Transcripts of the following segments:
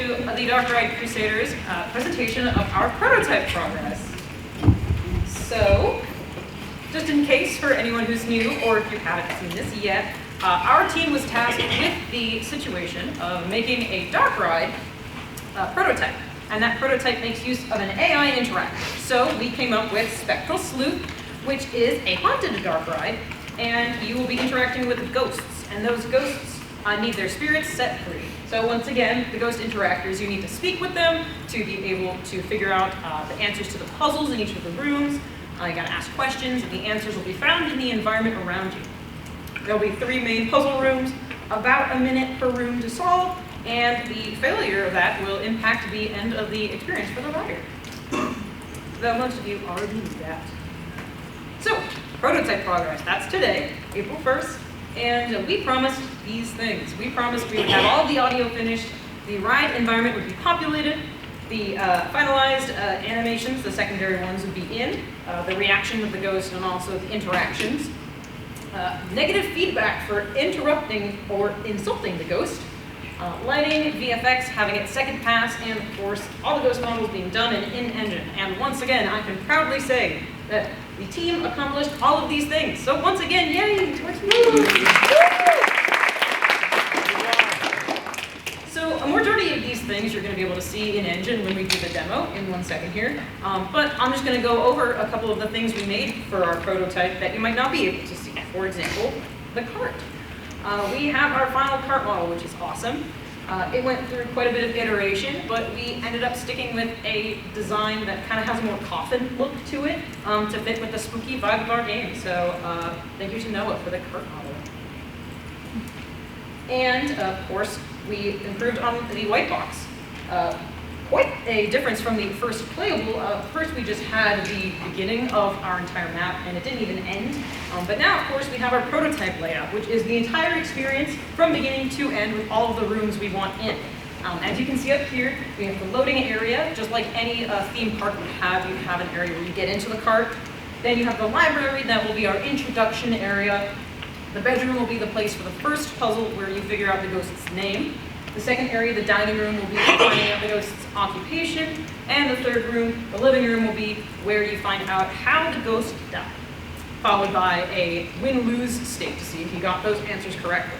to the Dark Ride Crusaders presentation of our prototype progress. So, just in case for anyone who's new, or if you haven't seen this yet, our team was tasked with the situation of making a Dark Ride prototype. And that prototype makes use of an AI interactor. So we came up with Spectral Sleuth, which is a haunted dark ride, and you will be interacting with ghosts. And those ghosts need their spirits set free. So once again, the ghost interactors, you need to speak with them to be able to figure out the answers to the puzzles in each of the rooms. You gotta ask questions, and the answers will be found in the environment around you. There'll be 3 main puzzle rooms, about a minute per room to solve, and the failure of that will impact the end of the experience for the rider. Though most of you already knew that. So, prototype progress, that's today, April 1st, and we promised these things. We promised we would have all the audio finished, the ride environment would be populated, the finalized animations, the secondary ones, would be in, the reaction of the ghost and also the interactions. Negative feedback for interrupting or insulting the ghost. Lighting, VFX, having its second pass, and of course, all the ghost models being done in engine. And once again, I can proudly say that the team accomplished all of these things. So once again, yay! So a majority of these things you're going to be able to see in engine when we do the demo in 1 second here. But I'm just going to go over a couple of the things we made for our prototype that you might not be able to see. For example, the cart. We have our final cart model, which is awesome. It went through quite a bit of iteration, but we ended up sticking with a design that kind of has a more coffin look to it to fit with the spooky vibe of our game. So thank you to Noah for the cart model. And of course, we improved on the white box. Quite a difference from the first playable. First we just had the beginning of our entire map and it didn't even end. But now of course we have our prototype layout, which is the entire experience from beginning to end with all of the rooms we want in. As you can see up here, we have the loading area, just like any theme park would have. You have an area where you get into the cart. Then you have the library, that will be our introduction area. The bedroom will be the place for the first puzzle where you figure out the ghost's name. The second area, the dining room, will be finding out the ghost's occupation. And the third room, the living room, will be where you find out how the ghost died, followed by a win-lose stake to see if you got those answers correctly.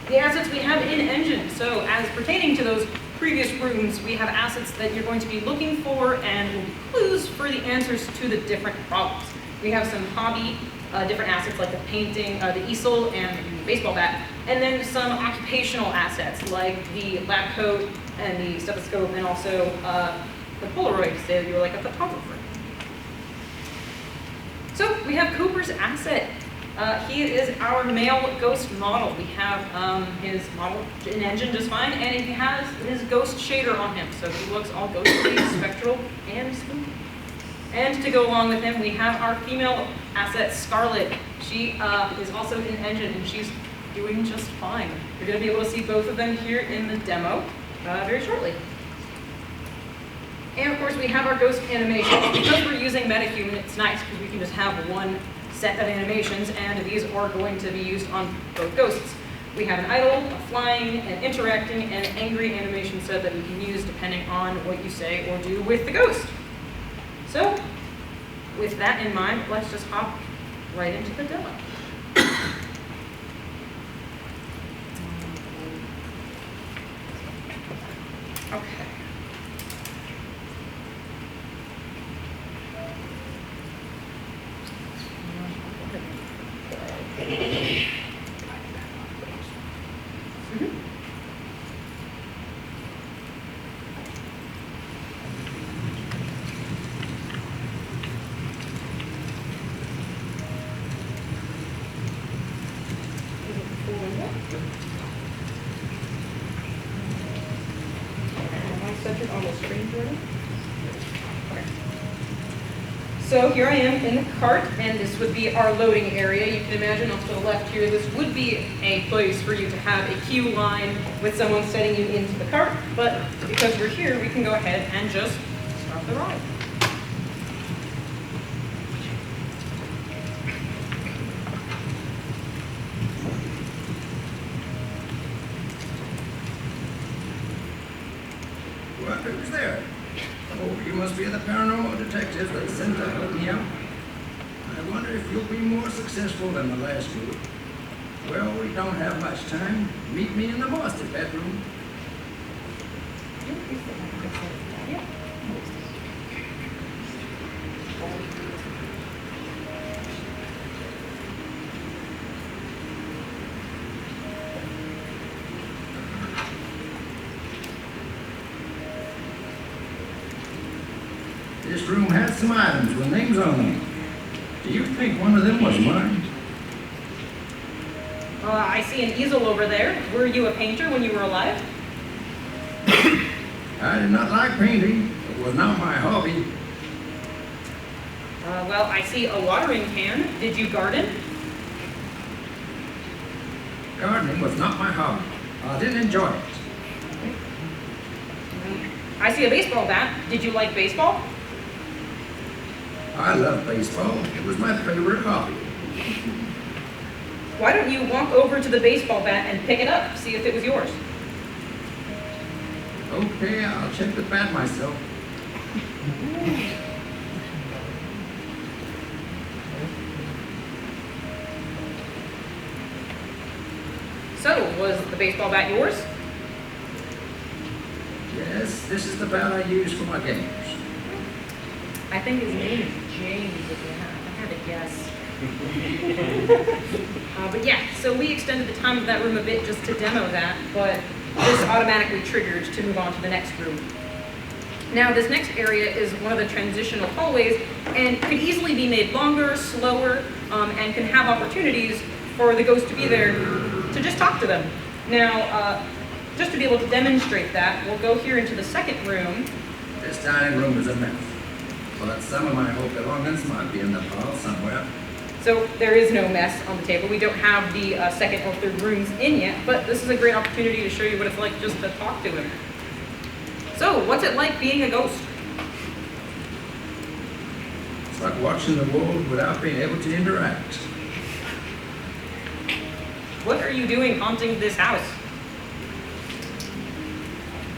The assets we have in engine. So as pertaining to those previous rooms, we have assets that you're going to be looking for and will be clues for the answers to the different problems. We have some hobby different assets like the painting, the easel, and the baseball bat, and then some occupational assets like the lab coat and the stethoscope, and also the Polaroid to say that you were like a photographer. So we have Cooper's asset. He is our male ghost model. We have his model in engine just fine, and he has his ghost shader on him, so he looks all ghostly, spectral, and spooky. And to go along with him, we have our female asset, Scarlet. She is also in engine, and she's doing just fine. You're going to be able to see both of them here in the demo very shortly. And of course, we have our ghost animations. Because we're using MetaHuman, it's nice because we can just have one set of animations, and these are going to be used on both ghosts. We have an idle, a flying, an interacting, and an angry animation set that we can use depending on what you say or do with the ghost. So, with that in mind, let's just hop right into the demo. Okay. So here I am in the cart, and this would be our loading area. You can imagine off to the left here, this would be a place for you to have a queue line with someone setting you into the cart, but because we're here, we can go ahead and just start the ride. must be the paranormal detectives that sent to help me out. I wonder if you'll be more successful than the last group. Well, we don't have much time. Meet me in the master bedroom. This room had some items with names on them. Do you think one of them was mine? I see an easel over there. Were you a painter when you were alive? I did not like painting. It was not my hobby. Well, I see a watering can. Did you garden? Gardening was not my hobby. I didn't enjoy it. I see a baseball bat. Did you like baseball? I love baseball. It was my favorite hobby. Why don't you walk over to the baseball bat and pick it up, see if it was yours? Okay, I'll check the bat myself. So, was the baseball bat yours? Yes, this is the bat I use for my games. I think his name is James, if you have. I had to guess. But yeah, so we extended the time of that room a bit just to demo that, but this automatically triggered to move on to the next room. Now, this next area is one of the transitional hallways and could easily be made longer, slower, and can have opportunities for the ghost to be there to just talk to them. Now, just to be able to demonstrate that, we'll go here into the second room. This dining room is a mess, but some of my old belongings might be in the pile somewhere. So there is no mess on the table. We don't have the second or third rooms in yet, but this is a great opportunity to show you what it's like just to talk to him. So, what's it like being a ghost? It's like watching the world without being able to interact. What are you doing haunting this house?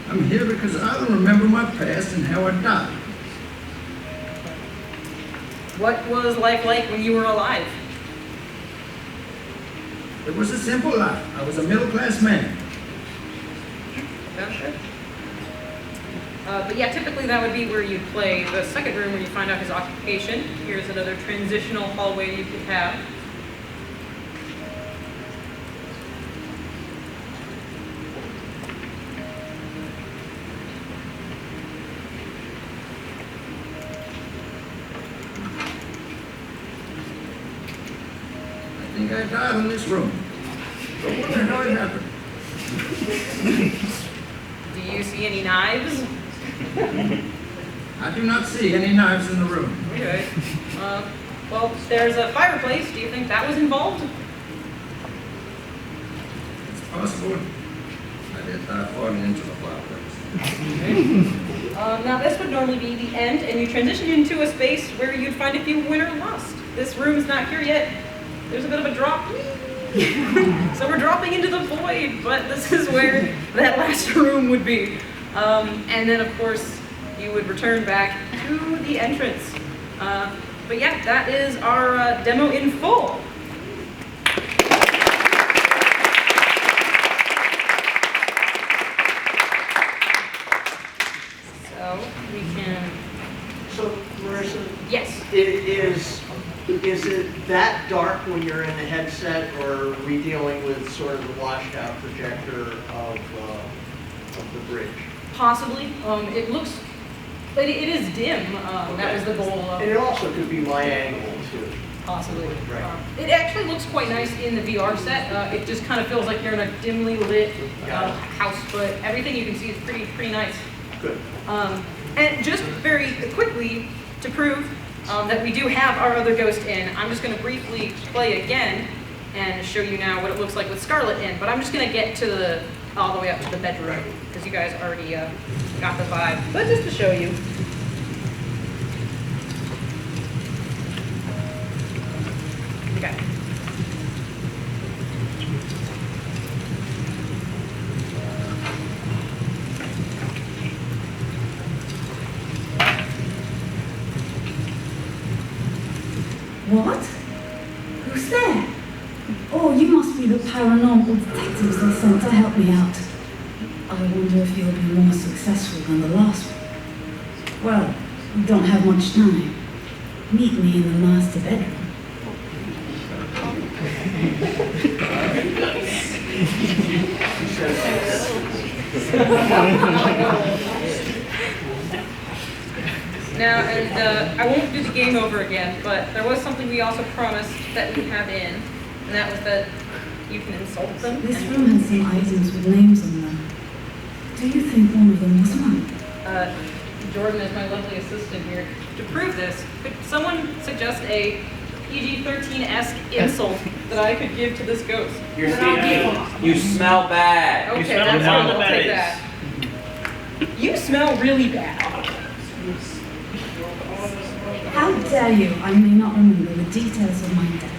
I'm here because I don't remember my past and how I died. What was life like when you were alive? It was a simple life. I was a middle-class man. Yeah, sure. But yeah, typically that would be where you'd play the second room where you find out his occupation. Here's another transitional hallway you could have. I think I died in this room. I wonder how it happened. Do you see any knives? I do not see any knives in the room. Okay. Well, there's a fireplace. Do you think that was involved? It's possible. I did die falling into the fireplace. Now this would normally be the end, and you transition into a space where you'd find if you win or lost. This room's not here yet. There's a bit of a drop. So we're dropping into the void, but this is where that last room would be. And then, of course, you would return back to the entrance. But yeah, that is our demo in full. So we can... So, Marissa, Yes. is it that dark when you're in the headset, or are we dealing with sort of the washed out projector of the bridge? Possibly. It looks... It is dim. That was the goal of... And it also could be my angle, too. Possibly. Right. It actually looks quite nice in the VR set. It just kind of feels like you're in a dimly lit house, but everything you can see is pretty nice. Good. And just very quickly, to prove that we do have our other ghost in, I'm just going to briefly play again and show you now what it looks like with Scarlet in. But I'm just going to get to all the way up to the bedroom, because you guys already got the vibe. But just to show you. Okay. What? Who's there? Oh, you must be the paranormal detectives they sent to help me out. I wonder if you'll be more successful than the last one. Well, we don't have much time. Meet me in the master bedroom. Now, and I won't do the game over again, but there was something we also promised that we have in, and that was that you can insult them. This room has some items with names on them. Do you think one of them was mine? Jordan is my lovely assistant here. To prove this, could someone suggest a PG-13-esque insult that I could give to this ghost? You smell bad. Okay, You smell that's bad. good. I'll take that. You smell really bad. How dare you? I may not remember the details of my death,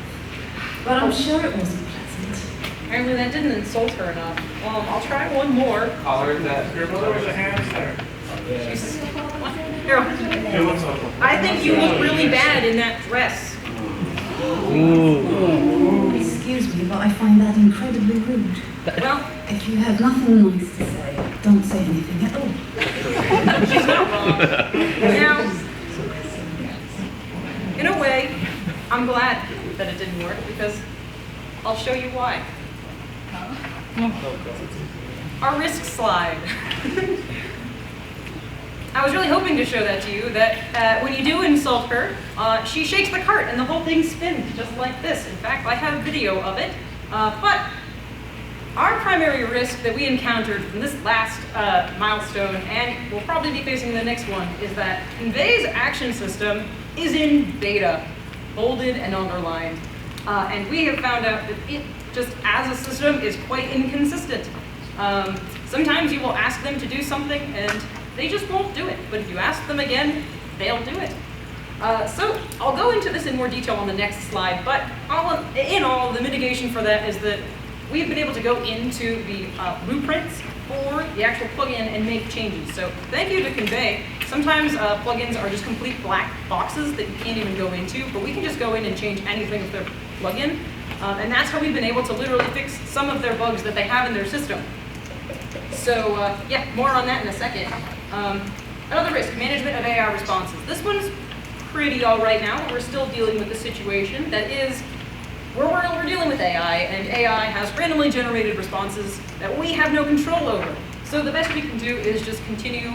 but I'm sure it wasn't pleasant. Apparently that didn't insult her enough. I'll try one more. Call her that. Your mother was a hamster. Here, Hey, what's up? I think you look really bad in that dress. Excuse me, but I find that incredibly rude. Well, If you have nothing nice to say, don't say anything at all. she's not wrong. Now, in a way, I'm glad that it didn't work because I'll show you why. Our risk slide. I was really hoping to show that to you, that when you do insult her, she shakes the cart and the whole thing spins just like this. In fact, I have video of it. But our primary risk that we encountered in this last milestone, and we'll probably be facing the next one, is that Convey's action system is in beta, bolded and underlined. And we have found out that it, just as a system, is quite inconsistent. Sometimes you will ask them to do something and they just won't do it. But if you ask them again, they'll do it. So I'll go into this in more detail on the next slide, but in all, the mitigation for that is that we've been able to go into the blueprints for the actual plugin and make changes. So thank you to Convey. Sometimes plugins are just complete black boxes that you can't even go into, but we can just go in and change anything with their plugin. And that's how we've been able to literally fix some of their bugs that they have in their system. So yeah, more on that in a second. Another risk, management of AI responses. This one's pretty all right now. We're still dealing with the situation that is, we're dealing with AI, and AI has randomly generated responses that we have no control over. So the best we can do is just continue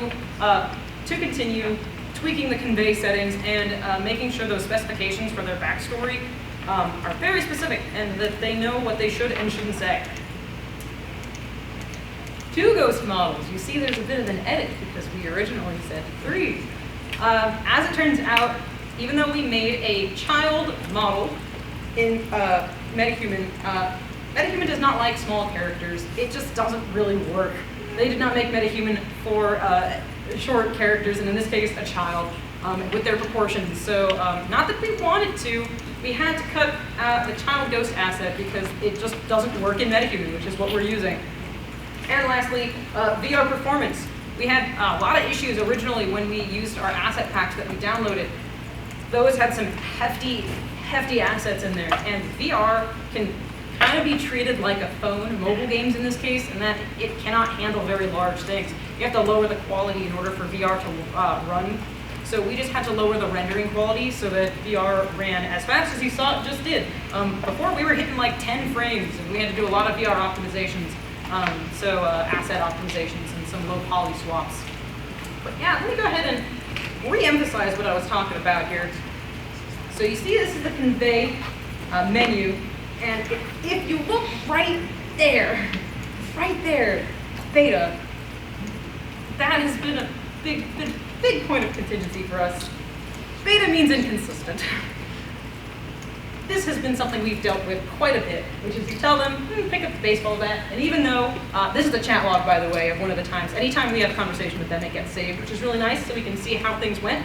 tweaking the Convey settings and making sure those specifications for their backstory are very specific and that they know what they should and shouldn't say. 2 ghost models. You see there's a bit of an edit because we originally said 3. As it turns out, even though we made a child model in Metahuman, Metahuman does not like small characters. It just doesn't really work. They did not make Metahuman for short characters, and in this case, a child, with their proportions. So, not that we wanted to, we had to cut the child ghost asset because it just doesn't work in Metahuman, which is what we're using. And lastly, VR performance. We had a lot of issues originally when we used our asset packs that we downloaded. Those had some hefty assets in there, and VR can kind of be treated like a phone, mobile games in this case, and that it cannot handle very large things. You have to lower the quality in order for VR to run. So we just had to lower the rendering quality so that VR ran as fast as you saw it just did. Before we were hitting like 10 frames, and we had to do a lot of VR optimizations. Asset optimizations and some low poly swaps. But yeah, let me go ahead and re-emphasize what I was talking about here. So you see this is the Convey menu, and if you look right there, beta, that has been a big point of contingency for us. Beta means inconsistent. This has been something we've dealt with quite a bit, which is you tell them, pick up the baseball bat, and even though, this is the chat log, by the way, of one of the times, anytime we have a conversation with them, it gets saved, which is really nice, so we can see how things went.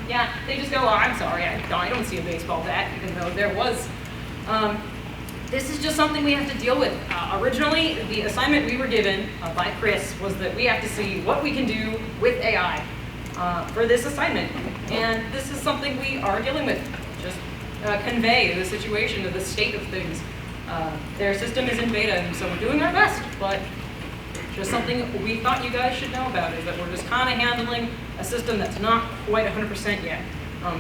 Yeah, they just go, oh, I'm sorry, I don't see a baseball bat, even though there was. This is just something we have to deal with. Originally, the assignment we were given by Chris was that we have to see what we can do with AI for this assignment. And this is something we are dealing with. Just convey the situation of the state of things. Their system is in beta, and so we're doing our best, but just something we thought you guys should know about is that we're just kind of handling a system that's not quite 100% yet.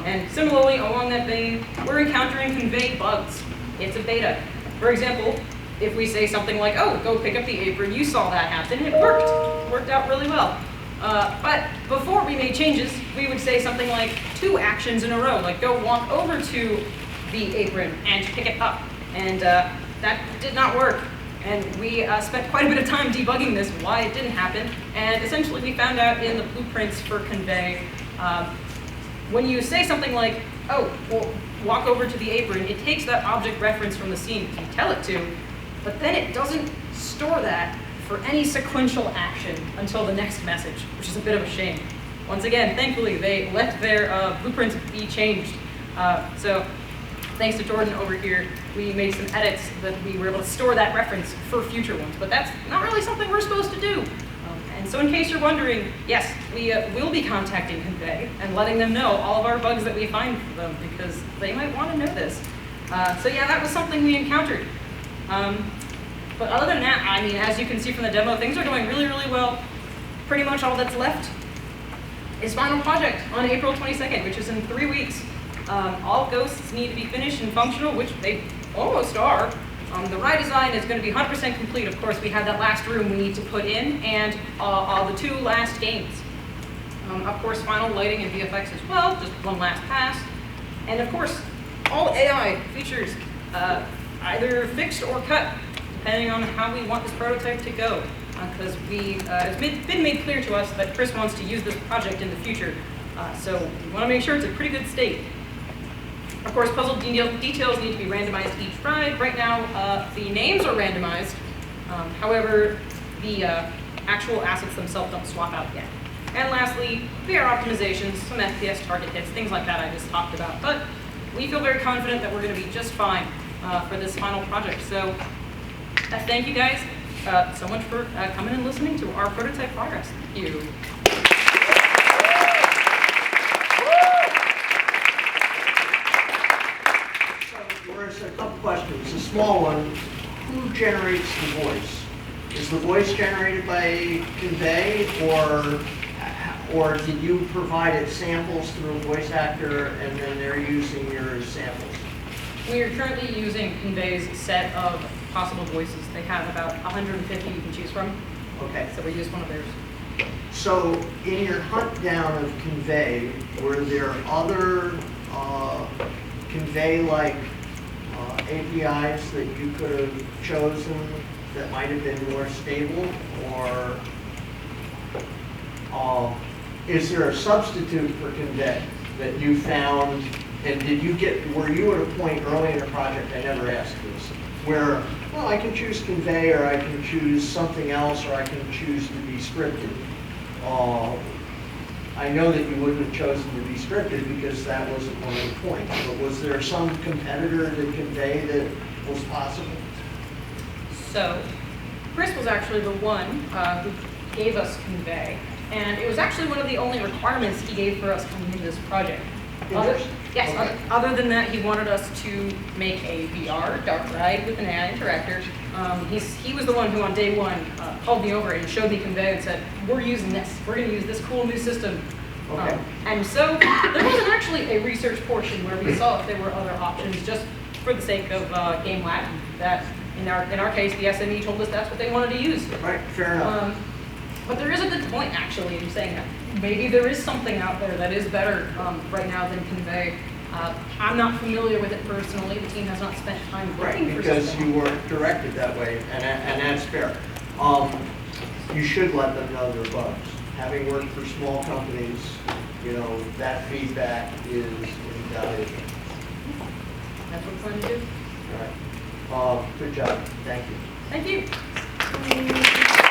And similarly, along that vein, we're encountering convey bugs. It's a beta. For example, if we say something like, oh, go pick up the apron, you saw that happen, it worked. It worked out really well. But before we made changes, we would say something like 2 actions in a row, like go walk over to the apron and pick it up. And that did not work. And we spent quite a bit of time debugging this, why it didn't happen. And essentially we found out in the blueprints for convey, when you say something like, oh, well, walk over to the apron, it takes that object reference from the scene you tell it to, but then it doesn't store that for any sequential action until the next message, which is a bit of a shame. Once again, thankfully, they let their blueprints be changed. So thanks to Jordan over here, we made some edits that we were able to store that reference for future ones, but that's not really something we're supposed to do. And so in case you're wondering, yes, we will be contacting Convey and letting them know all of our bugs that we find for them, because they might want to know this. So yeah, that was something we encountered. But other than that, I mean, as you can see from the demo, things are going really, really well. Pretty much all that's left is final project on April 22nd, which is in 3 weeks. All ghosts need to be finished and functional, which they almost are. The ride design is going to be 100% complete. Of course, we have that last room we need to put in, and the 2 last games. Of course, final lighting and VFX as well, just one last pass. And of course, all AI features either fixed or cut, depending on how we want this prototype to go. Because it's been made clear to us that Chris wants to use this project in the future. So we want to make sure it's in pretty good state. Of course, puzzle details need to be randomized each ride. Right now, the names are randomized. However, the actual assets themselves don't swap out yet. And lastly, VR optimizations, some FPS target hits, things like that I just talked about. But we feel very confident that we're going to be just fine for this final project. So thank you guys so much for coming and listening to our prototype progress. Thank you. A couple questions. A small one, who generates the voice? Is the voice generated by Convey, or did you provide it samples through a voice actor and then they're using your samples? We are currently using Convey's set of possible voices. They have about 150 you can choose from. Okay. So we use one of theirs. So in your hunt down of Convey, were there other Convey-like APIs that you could have chosen that might have been more stable, or is there a substitute for Convey that you found? And were you at a point early in the project, I never asked this, where, well, I can choose Convey, or I can choose something else, or I can choose to be scripted? I know that you wouldn't have chosen to be scripted because that wasn't one of the points, but was there some competitor to Convey that was possible? So, Chris was actually the one who gave us Convey, and it was actually one of the only requirements he gave for us coming into this project. Other than that, he wanted us to make a VR dark ride with an AI interactor. He was the one who on day one called me over and showed me Convey and said, we're using this. We're going to use this cool new system. Okay. And so there wasn't actually a research portion where we saw if there were other options, just for the sake of game lab. That in our case, the SME told us that's what they wanted to use. Right, fair enough. But there is a good point, actually, in saying that maybe there is something out there that is better right now than Convey. I'm not familiar with it personally. The team has not spent time looking for something. Because you weren't directed that way, and that's fair. You should let them know their bugs. Having worked for small companies, that feedback is invaluable. That's what we're trying to do. All right. Good job. Thank you. Thank you.